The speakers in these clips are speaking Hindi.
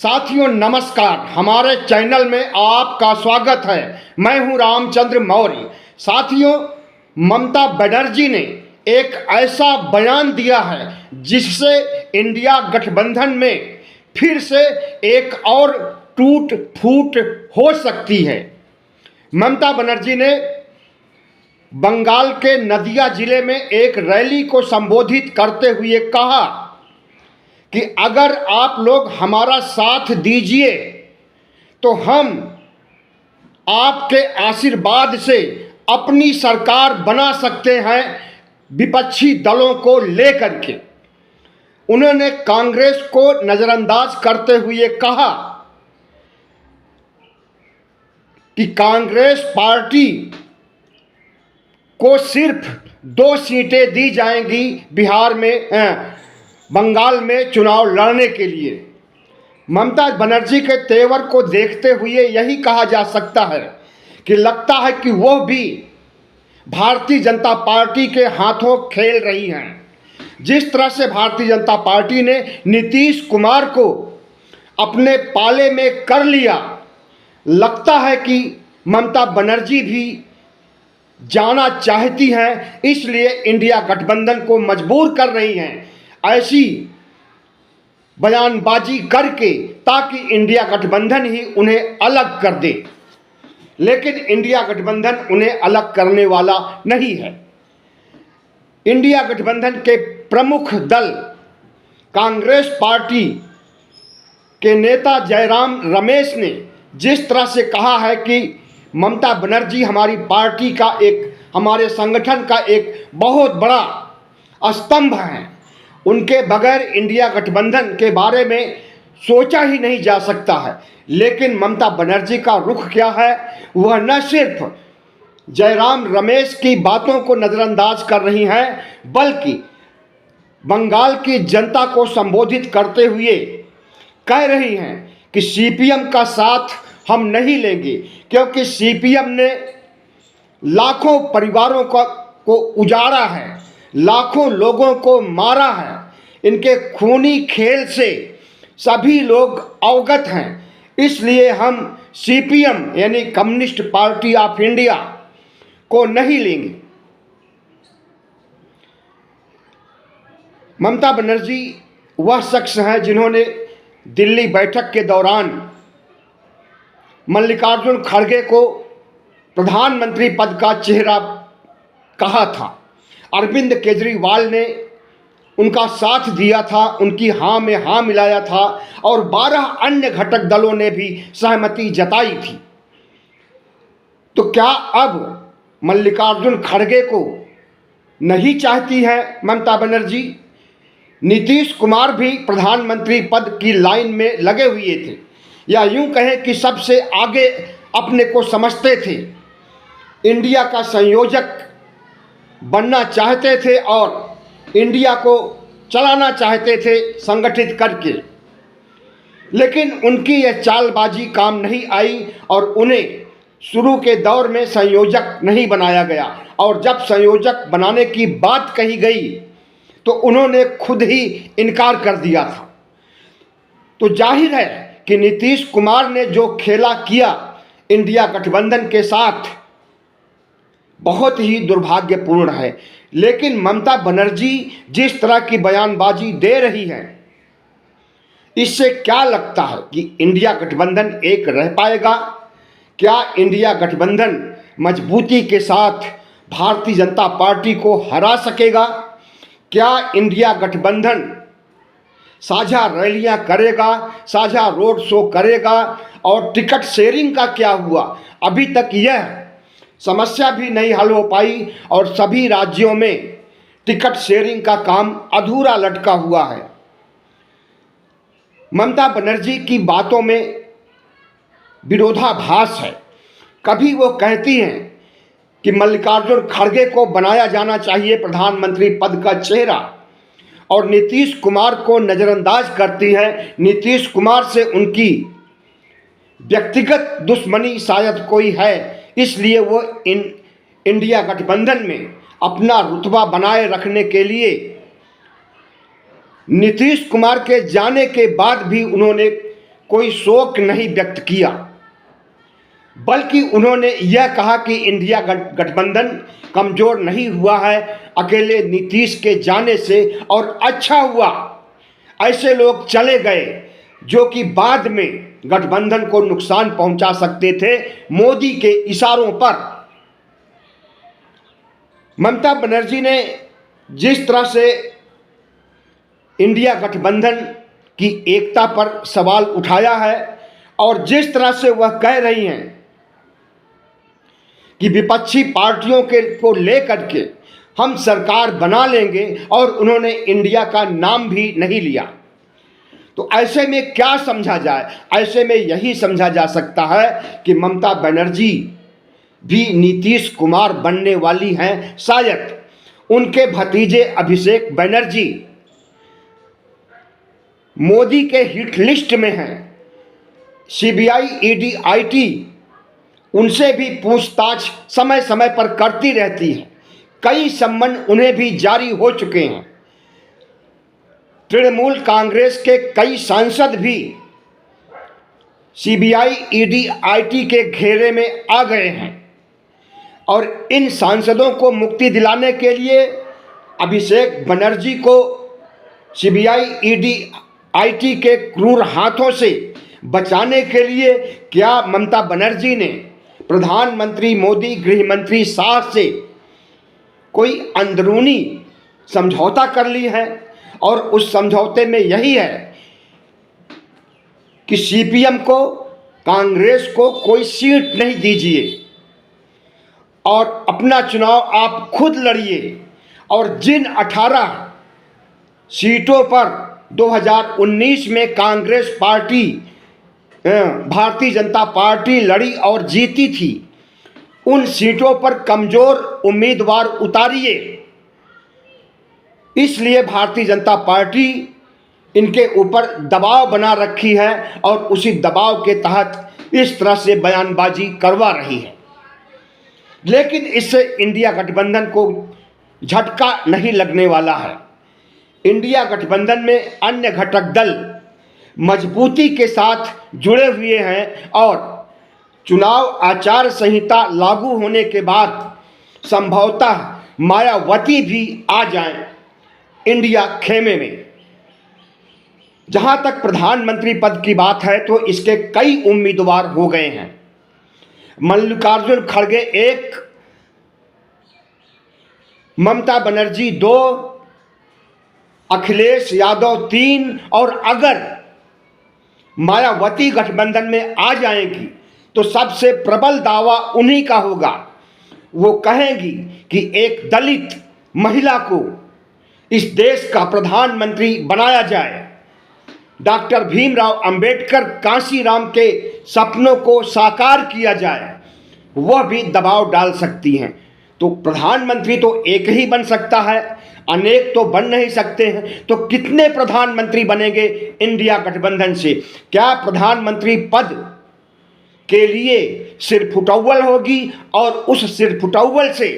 साथियों नमस्कार, हमारे चैनल में आपका स्वागत है। मैं हूं रामचंद्र मौर्य। साथियों, ममता बनर्जी ने एक ऐसा बयान दिया है जिससे इंडिया गठबंधन में फिर से एक और टूट फूट हो सकती है। ममता बनर्जी ने बंगाल के नदिया जिले में एक रैली को संबोधित करते हुए कहा कि अगर आप लोग हमारा साथ दीजिए तो हम आपके आशीर्वाद से अपनी सरकार बना सकते हैं विपक्षी दलों को लेकर के। उन्होंने कांग्रेस को नज़रअंदाज करते हुए कहा कि कांग्रेस पार्टी को सिर्फ 2 सीटें दी जाएंगी बिहार में बंगाल में चुनाव लड़ने के लिए। ममता बनर्जी के तेवर को देखते हुए यही कहा जा सकता है कि लगता है कि वो भी भारतीय जनता पार्टी के हाथों खेल रही हैं। जिस तरह से भारतीय जनता पार्टी ने नीतीश कुमार को अपने पाले में कर लिया, लगता है कि ममता बनर्जी भी जाना चाहती हैं, इसलिए इंडिया गठबंधन को मजबूर कर रही हैं ऐसी बयानबाजी करके, ताकि इंडिया गठबंधन ही उन्हें अलग कर दे। लेकिन इंडिया गठबंधन उन्हें अलग करने वाला नहीं है। इंडिया गठबंधन के प्रमुख दल कांग्रेस पार्टी के नेता जयराम रमेश ने जिस तरह से कहा है कि ममता बनर्जी हमारी पार्टी का हमारे संगठन का एक बहुत बड़ा स्तंभ है, उनके बगैर इंडिया गठबंधन के बारे में सोचा ही नहीं जा सकता है। लेकिन ममता बनर्जी का रुख क्या है, वह न सिर्फ जयराम रमेश की बातों को नज़रअंदाज कर रही हैं, बल्कि बंगाल की जनता को संबोधित करते हुए कह रही हैं कि सीपीएम का साथ हम नहीं लेंगे, क्योंकि सीपीएम ने लाखों परिवारों को उजाड़ा है, लाखों लोगों को मारा है। इनके खूनी खेल से सभी लोग अवगत हैं, इसलिए हम सीपीएम यानी कम्युनिस्ट पार्टी ऑफ इंडिया को नहीं लेंगे। ममता बनर्जी वह शख्स हैं जिन्होंने दिल्ली बैठक के दौरान मल्लिकार्जुन खड़गे को प्रधानमंत्री पद का चेहरा कहा था। अरविंद केजरीवाल ने उनका साथ दिया था, उनकी हाँ में हाँ मिलाया था, और 12 अन्य घटक दलों ने भी सहमति जताई थी। तो क्या अब मल्लिकार्जुन खड़गे को नहीं चाहती है ममता बनर्जी? नीतीश कुमार भी प्रधानमंत्री पद की लाइन में लगे हुए थे, या यूं कहें कि सबसे आगे अपने को समझते थे, इंडिया का संयोजक बनना चाहते थे और इंडिया को चलाना चाहते थे संगठित करके। लेकिन उनकी यह चालबाजी काम नहीं आई और उन्हें शुरू के दौर में संयोजक नहीं बनाया गया, और जब संयोजक बनाने की बात कही गई तो उन्होंने खुद ही इनकार कर दिया था। तो जाहिर है कि नीतीश कुमार ने जो खेला किया इंडिया गठबंधन के साथ बहुत ही दुर्भाग्यपूर्ण है। लेकिन ममता बनर्जी जिस तरह की बयानबाजी दे रही है, इससे क्या लगता है कि इंडिया गठबंधन एक रह पाएगा? क्या इंडिया गठबंधन मजबूती के साथ भारतीय जनता पार्टी को हरा सकेगा? क्या इंडिया गठबंधन साझा रैलियां करेगा, साझा रोड शो करेगा? और टिकट शेयरिंग का क्या हुआ? अभी तक यह समस्या भी नहीं हल हो पाई और सभी राज्यों में टिकट शेयरिंग का काम अधूरा लटका हुआ है। ममता बनर्जी की बातों में विरोधाभास है। कभी वो कहती हैं कि मल्लिकार्जुन खड़गे को बनाया जाना चाहिए प्रधानमंत्री पद का चेहरा, और नीतीश कुमार को नज़रअंदाज करती है। नीतीश कुमार से उनकी व्यक्तिगत दुश्मनी शायद कोई है, इसलिए वो इंडिया गठबंधन में अपना रुतबा बनाए रखने के लिए नीतीश कुमार के जाने के बाद भी उन्होंने कोई शोक नहीं व्यक्त किया, बल्कि उन्होंने यह कहा कि इंडिया गठबंधन कमजोर नहीं हुआ है अकेले नीतीश के जाने से, और अच्छा हुआ ऐसे लोग चले गए जो कि बाद में गठबंधन को नुकसान पहुंचा सकते थे मोदी के इशारों पर। ममता बनर्जी ने जिस तरह से इंडिया गठबंधन की एकता पर सवाल उठाया है और जिस तरह से वह कह रही हैं कि विपक्षी पार्टियों को लेकर के हम सरकार बना लेंगे, और उन्होंने इंडिया का नाम भी नहीं लिया, तो ऐसे में क्या समझा जाए? ऐसे में यही समझा जा सकता है कि ममता बनर्जी भी नीतीश कुमार बनने वाली हैं। शायद उनके भतीजे अभिषेक बनर्जी मोदी के हिट लिस्ट में हैं। सीबीआई, ईडी, आईटी उनसे भी पूछताछ समय समय पर करती रहती है। कई सम्मन उन्हें भी जारी हो चुके हैं। तृणमूल कांग्रेस के कई सांसद भी सीबीआई, ईडी, आईटी के घेरे में आ गए हैं, और इन सांसदों को मुक्ति दिलाने के लिए अभिषेक बनर्जी को सीबीआई, ईडी, आईटी के क्रूर हाथों से बचाने के लिए क्या ममता बनर्जी ने प्रधानमंत्री मोदी, गृह मंत्री शाह से कोई अंदरूनी समझौता कर ली है? और उस समझौते में यही है कि सीपीएम को, कांग्रेस को कोई सीट नहीं दीजिए और अपना चुनाव आप खुद लड़िए, और जिन 18 सीटों पर 2019 में कांग्रेस पार्टी, भारतीय जनता पार्टी लड़ी और जीती थी, उन सीटों पर कमजोर उम्मीदवार उतारिए। इसलिए भारतीय जनता पार्टी इनके ऊपर दबाव बना रखी है और उसी दबाव के तहत इस तरह से बयानबाजी करवा रही है। लेकिन इससे इंडिया गठबंधन को झटका नहीं लगने वाला है। इंडिया गठबंधन में अन्य घटक दल मजबूती के साथ जुड़े हुए हैं, और चुनाव आचार संहिता लागू होने के बाद संभवतः मायावती भी आ जाएं इंडिया खेमे में। जहां तक प्रधानमंत्री पद की बात है तो इसके कई उम्मीदवार हो गए हैं। मल्लिकार्जुन खड़गे 1, ममता बनर्जी 2, अखिलेश यादव 3, और अगर मायावती गठबंधन में आ जाएंगी तो सबसे प्रबल दावा उन्हीं का होगा। वो कहेंगी कि एक दलित महिला को इस देश का प्रधानमंत्री बनाया जाए। डॉक्टर भीमराव अंबेडकर, कांशीराम के सपनों को साकार किया जाए, वह भी दबाव डाल सकती हैं। तो प्रधानमंत्री तो एक ही बन सकता है, अनेक तो बन नहीं सकते हैं। तो कितने प्रधानमंत्री बनेंगे इंडिया गठबंधन से? क्या प्रधानमंत्री पद के लिए सिरफुटौल होगी और उस सिरफुटौल से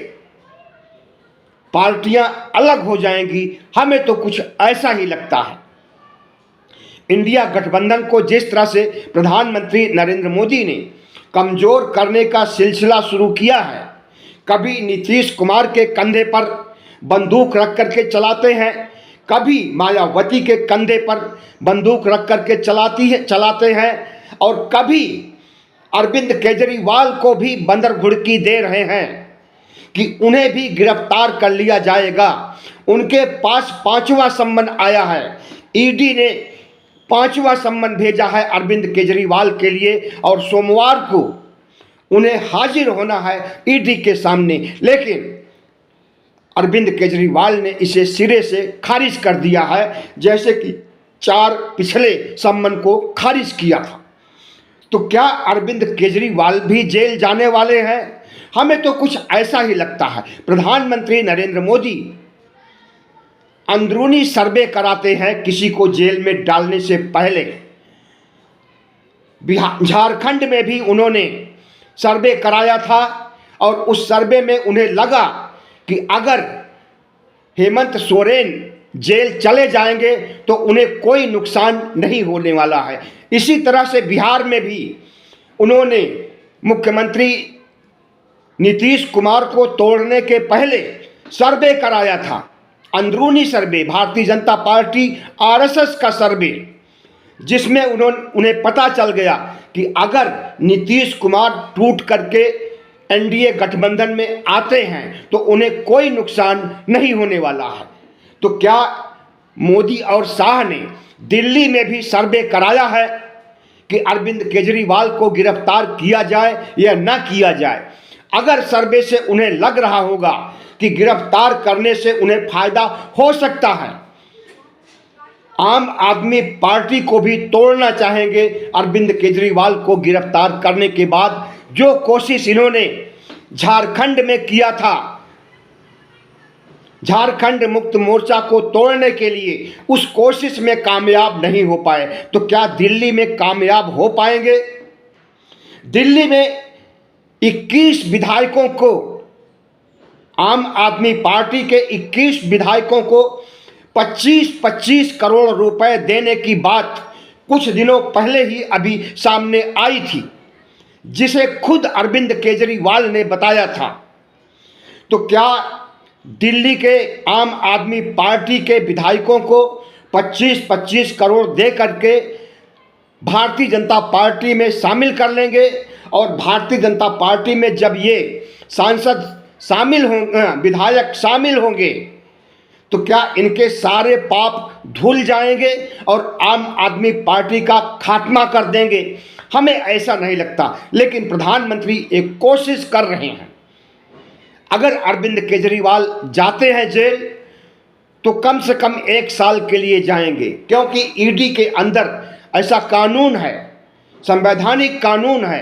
पार्टियां अलग हो जाएंगी? हमें तो कुछ ऐसा ही लगता है। इंडिया गठबंधन को जिस तरह से प्रधानमंत्री नरेंद्र मोदी ने कमजोर करने का सिलसिला शुरू किया है, कभी नीतीश कुमार के कंधे पर बंदूक रख करके चलाते हैं, कभी मायावती के कंधे पर बंदूक रख करके चलाते हैं, और कभी अरविंद केजरीवाल को भी बंदर घुड़की दे रहे हैं कि उन्हें भी गिरफ्तार कर लिया जाएगा। उनके पास 5वां सम्मन आया है। ईडी ने 5वां सम्मन भेजा है अरविंद केजरीवाल के लिए, और सोमवार को उन्हें हाजिर होना है ईडी के सामने। लेकिन अरविंद केजरीवाल ने इसे सिरे से खारिज कर दिया है, जैसे कि 4 पिछले सम्मन को खारिज किया था। तो क्या अरविंद केजरीवाल भी जेल जाने वाले हैं? हमें तो कुछ ऐसा ही लगता है। प्रधानमंत्री नरेंद्र मोदी अंदरूनी सर्वे कराते हैं किसी को जेल में डालने से पहले। झारखंड में भी उन्होंने सर्वे कराया था, और उस सर्वे में उन्हें लगा कि अगर हेमंत सोरेन जेल चले जाएंगे तो उन्हें कोई नुकसान नहीं होने वाला है। इसी तरह से बिहार में भी उन्होंने मुख्यमंत्री नीतीश कुमार को तोड़ने के पहले सर्वे कराया था, अंदरूनी सर्वे, भारतीय जनता पार्टी आरएसएस का सर्वे, जिसमें उन्हें पता चल गया कि अगर नीतीश कुमार टूट करके एनडीए गठबंधन में आते हैं तो उन्हें कोई नुकसान नहीं होने वाला है। तो क्या मोदी और शाह ने दिल्ली में भी सर्वे कराया है कि अरविंद केजरीवाल को गिरफ्तार किया जाए या न किया जाए? अगर सर्वे से उन्हें लग रहा होगा कि गिरफ्तार करने से उन्हें फायदा हो सकता है, आम आदमी पार्टी को भी तोड़ना चाहेंगे अरविंद केजरीवाल को गिरफ्तार करने के बाद। जो कोशिश इन्होंने झारखंड में किया था, झारखंड मुक्त मोर्चा को तोड़ने के लिए, उस कोशिश में कामयाब नहीं हो पाए, तो क्या दिल्ली में कामयाब हो पाएंगे? दिल्ली में 21 विधायकों को, आम आदमी पार्टी के 21 विधायकों को 25-25 करोड़ रुपए देने की बात कुछ दिनों पहले ही अभी सामने आई थी, जिसे खुद अरविंद केजरीवाल ने बताया था। तो क्या दिल्ली के आम आदमी पार्टी के विधायकों को 25-25 करोड़ दे करके भारतीय जनता पार्टी में शामिल कर लेंगे? और भारतीय जनता पार्टी में जब ये सांसद शामिल होंगे, विधायक शामिल होंगे, तो क्या इनके सारे पाप धुल जाएंगे और आम आदमी पार्टी का खात्मा कर देंगे? हमें ऐसा नहीं लगता, लेकिन प्रधानमंत्री एक कोशिश कर रहे हैं। अगर अरविंद केजरीवाल जाते हैं जेल तो कम से कम 1 साल के लिए जाएंगे, क्योंकि ईडी के अंदर ऐसा कानून है, संवैधानिक कानून है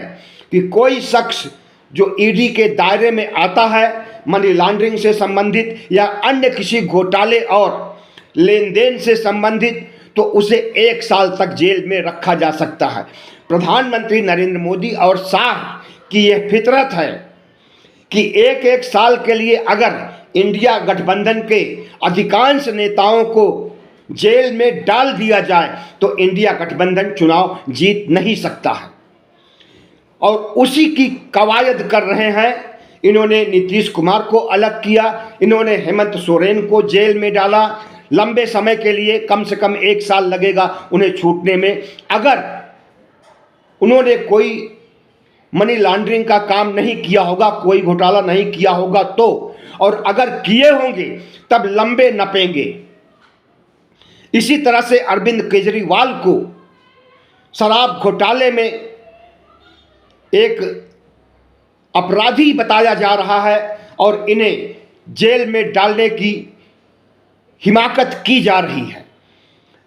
कि कोई शख्स जो ईडी के दायरे में आता है मनी लॉन्ड्रिंग से संबंधित या अन्य किसी घोटाले और लेन देन से संबंधित, तो उसे 1 साल तक जेल में रखा जा सकता है। प्रधानमंत्री नरेंद्र मोदी और शाह की यह फितरत है कि 1-1 साल के लिए अगर इंडिया गठबंधन के अधिकांश नेताओं को जेल में डाल दिया जाए तो इंडिया गठबंधन चुनाव जीत नहीं सकता है। और उसी की कवायद कर रहे हैं। इन्होंने नीतीश कुमार को अलग किया, इन्होंने हेमंत सोरेन को जेल में डाला लंबे समय के लिए, कम से कम 1 साल लगेगा उन्हें छूटने में। अगर उन्होंने कोई मनी लॉन्ड्रिंग का काम नहीं किया होगा, कोई घोटाला नहीं किया होगा तो, और अगर किए होंगे तब लंबे नपेंगे। इसी तरह से अरविंद केजरीवाल को शराब घोटाले में एक अपराधी बताया जा रहा है और इन्हें जेल में डालने की हिमाकत की जा रही है।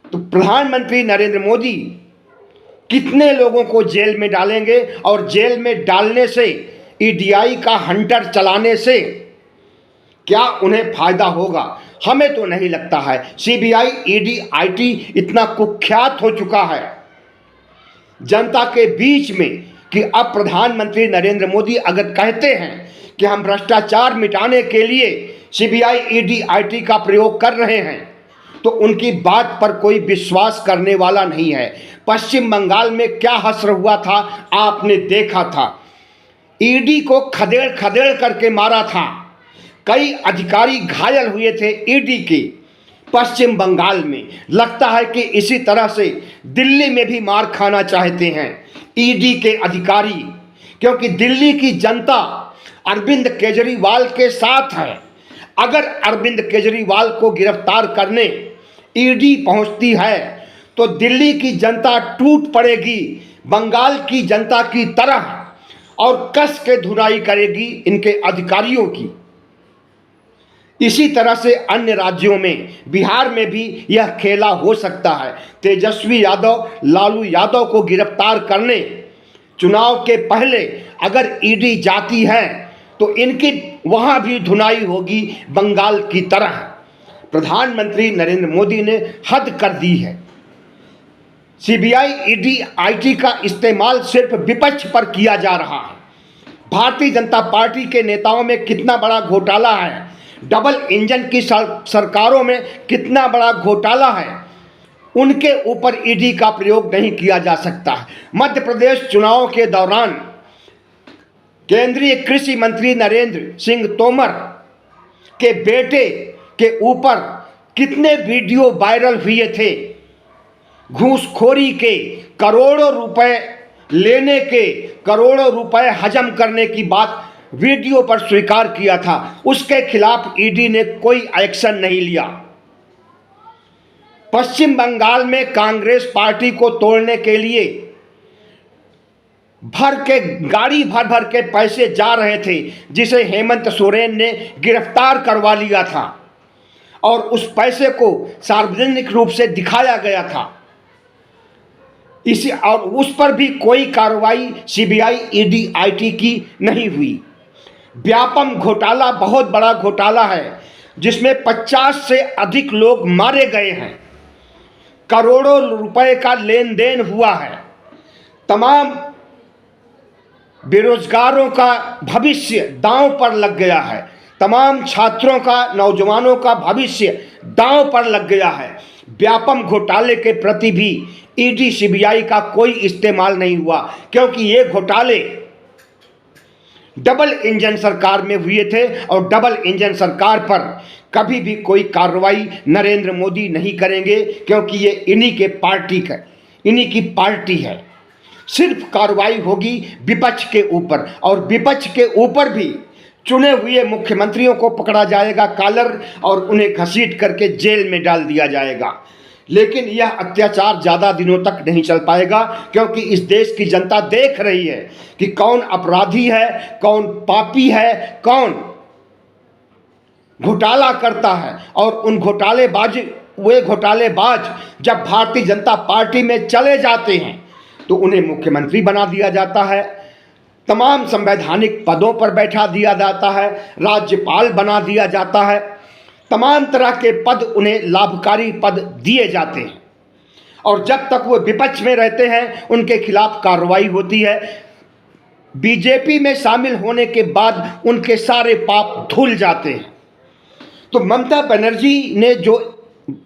तो प्रधानमंत्री नरेंद्र मोदी कितने लोगों को जेल में डालेंगे और जेल में डालने से, ईडीआई का हंटर चलाने से क्या उन्हें फायदा होगा? हमें तो नहीं लगता है। सीबीआई, ईडी, आईटी इतना कुख्यात हो चुका है जनता के बीच में कि अब प्रधानमंत्री नरेंद्र मोदी अगर कहते हैं कि हम भ्रष्टाचार मिटाने के लिए सीबीआई, ईडी, आईटी का प्रयोग कर रहे हैं, तो उनकी बात पर कोई विश्वास करने वाला नहीं है। पश्चिम बंगाल में क्या हश्र हुआ था आपने देखा था। ईडी को खदेड़ खदेड़ करके मारा था, कई अधिकारी घायल हुए थे ईडी के पश्चिम बंगाल में। लगता है कि इसी तरह से दिल्ली में भी मार खाना चाहते हैं ईडी के अधिकारी, क्योंकि दिल्ली की जनता अरविंद केजरीवाल के साथ है। अगर अरविंद केजरीवाल को गिरफ्तार करने ईडी पहुंचती है तो दिल्ली की जनता टूट पड़ेगी बंगाल की जनता की तरह और कस के धुनाई करेगी इनके अधिकारियों की। इसी तरह से अन्य राज्यों में, बिहार में भी यह खेला हो सकता है। तेजस्वी यादव, लालू यादव को गिरफ्तार करने चुनाव के पहले अगर ईडी जाती है तो इनकी वहां भी धुनाई होगी बंगाल की तरह। प्रधानमंत्री नरेंद्र मोदी ने हद कर दी है। सीबीआई, ईडी, आईटी का इस्तेमाल सिर्फ विपक्ष पर किया जा रहा है। भारतीय जनता पार्टी के नेताओं में कितना बड़ा घोटाला है, डबल इंजन की सरकारों में कितना बड़ा घोटाला है, उनके ऊपर ईडी का प्रयोग नहीं किया जा सकता। मध्य प्रदेश चुनाव के दौरान केंद्रीय कृषि मंत्री नरेंद्र सिंह तोमर के बेटे के ऊपर कितने वीडियो वायरल हुए थे, घूसखोरी के, करोड़ों रुपए लेने के, करोड़ों रुपए हजम करने की बात वीडियो पर स्वीकार किया था, उसके खिलाफ ईडी ने कोई एक्शन नहीं लिया। पश्चिम बंगाल में कांग्रेस पार्टी को तोड़ने के लिए गाड़ी भर भर के पैसे जा रहे थे, जिसे हेमंत सोरेन ने गिरफ्तार करवा लिया था और उस पैसे को सार्वजनिक रूप से दिखाया गया था। और उस पर भी कोई कार्रवाई सीबीआई, ईडी, आईटी की नहीं हुई। व्यापम घोटाला बहुत बड़ा घोटाला है, जिसमें 50 से अधिक लोग मारे गए हैं, करोड़ों रुपए का लेन देन हुआ है, तमाम बेरोजगारों का भविष्य दांव पर लग गया है, तमाम छात्रों का, नौजवानों का भविष्य दांव पर लग गया है। व्यापम घोटाले के प्रति भी ईडी, सीबीआई का कोई इस्तेमाल नहीं हुआ, क्योंकि ये घोटाले डबल इंजन सरकार में हुए थे और डबल इंजन सरकार पर कभी भी कोई कार्रवाई नरेंद्र मोदी नहीं करेंगे, क्योंकि ये इन्हीं की पार्टी है। सिर्फ कार्रवाई होगी विपक्ष के ऊपर, और विपक्ष के ऊपर भी चुने हुए मुख्यमंत्रियों को पकड़ा जाएगा कॉलर और उन्हें घसीट करके जेल में डाल दिया जाएगा। लेकिन यह अत्याचार ज़्यादा दिनों तक नहीं चल पाएगा, क्योंकि इस देश की जनता देख रही है कि कौन अपराधी है, कौन पापी है, कौन घोटाला करता है। और वे घोटालेबाज जब भारतीय जनता पार्टी में चले जाते हैं तो उन्हें मुख्यमंत्री बना दिया जाता है, तमाम संवैधानिक पदों पर बैठा दिया जाता है, राज्यपाल बना दिया जाता है, तमाम तरह के पद उन्हें लाभकारी पद दिए जाते हैं। और जब तक वो विपक्ष में रहते हैं उनके खिलाफ कार्रवाई होती है। बीजेपी में शामिल होने के बाद उनके सारे पाप धुल जाते हैं। तो ममता बनर्जी ने जो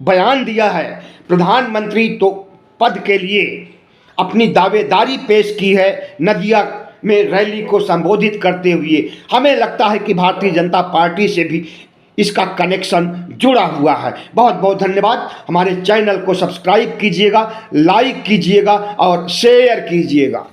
बयान दिया है प्रधानमंत्री तो पद के लिए, अपनी दावेदारी पेश की है नदिया में रैली को संबोधित करते हुए, हमें लगता है कि भारतीय जनता पार्टी से भी इसका कनेक्शन जुड़ा हुआ है। बहुत बहुत धन्यवाद। हमारे चैनल को सब्सक्राइब कीजिएगा, लाइक कीजिएगा और शेयर कीजिएगा।